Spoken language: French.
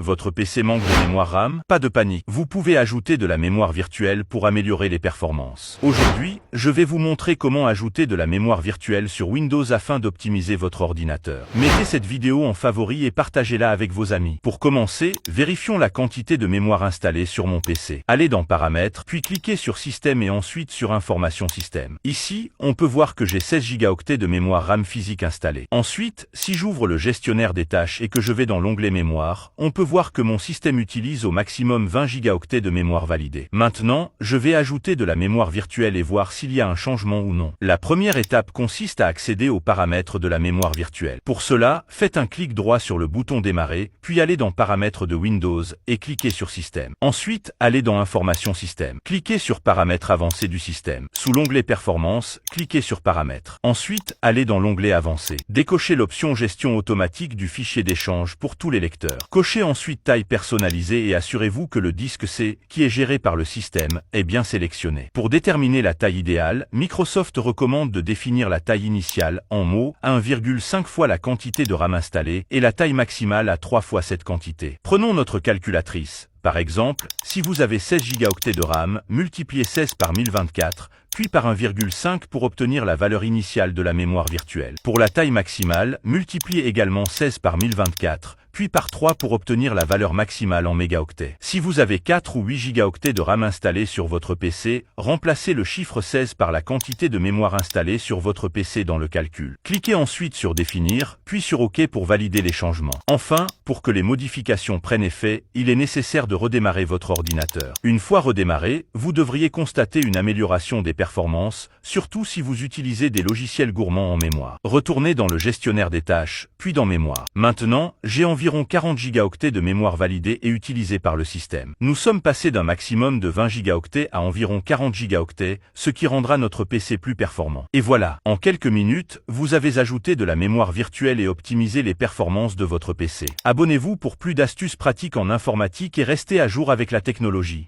votre PC manque de mémoire RAM? Pas de panique, vous pouvez ajouter de la mémoire virtuelle pour améliorer les performances. Aujourd'hui, je vais vous montrer comment ajouter de la mémoire virtuelle sur Windows afin d'optimiser votre ordinateur. Mettez cette vidéo en favori et partagez-la avec vos amis. Pour commencer, vérifions la quantité de mémoire installée sur mon PC. Allez dans Paramètres, puis cliquez sur Système et ensuite sur Information Système. Ici, on peut voir que j'ai 16 Go de mémoire RAM physique installée. Ensuite, si j'ouvre le gestionnaire des tâches et que je vais dans l'onglet Mémoire, on peut voir que mon système utilise au maximum 20 Go de mémoire validée. Maintenant, je vais ajouter de la mémoire virtuelle et voir s'il y a un changement ou non. La première étape consiste à accéder aux paramètres de la mémoire virtuelle. Pour cela, faites un clic droit sur le bouton Démarrer, puis allez dans Paramètres de Windows et cliquez sur Système. Ensuite, allez dans Information Système. Cliquez sur Paramètres avancés du système. Sous l'onglet Performance, cliquez sur Paramètres. Ensuite, allez dans l'onglet Avancé. Décochez l'option Gestion automatique du fichier d'échange pour tous les lecteurs. Cochez ensuite Taille personnalisée et assurez-vous que le disque C, qui est géré par le système, est bien sélectionné. Pour déterminer la taille idéale, Microsoft recommande de définir la taille initiale, en mots, à 1,5 fois la quantité de RAM installée et la taille maximale à 3 fois cette quantité. Prenons notre calculatrice. Par exemple, si vous avez 16 Go de RAM, multipliez 16 par 1024, puis par 1,5 pour obtenir la valeur initiale de la mémoire virtuelle. Pour la taille maximale, multipliez également 16 par 1024, puis par 3 pour obtenir la valeur maximale en mégaoctets. Si vous avez 4 ou 8 Go de RAM installés sur votre PC, remplacez le chiffre 16 par la quantité de mémoire installée sur votre PC dans le calcul. Cliquez ensuite sur Définir, puis sur OK pour valider les changements. Enfin, pour que les modifications prennent effet, il est nécessaire de redémarrer votre ordinateur. Une fois redémarré, vous devriez constater une amélioration des performances, surtout si vous utilisez des logiciels gourmands en mémoire. Retournez dans le gestionnaire des tâches, puis dans Mémoire. Maintenant, j'ai environ 40 Go de mémoire validée et utilisée par le système. Nous sommes passés d'un maximum de 20 Go à environ 40 Go, ce qui rendra notre PC plus performant. Et voilà, en quelques minutes, vous avez ajouté de la mémoire virtuelle et optimisé les performances de votre PC. Abonnez-vous pour plus d'astuces pratiques en informatique et restez à jour avec la technologie.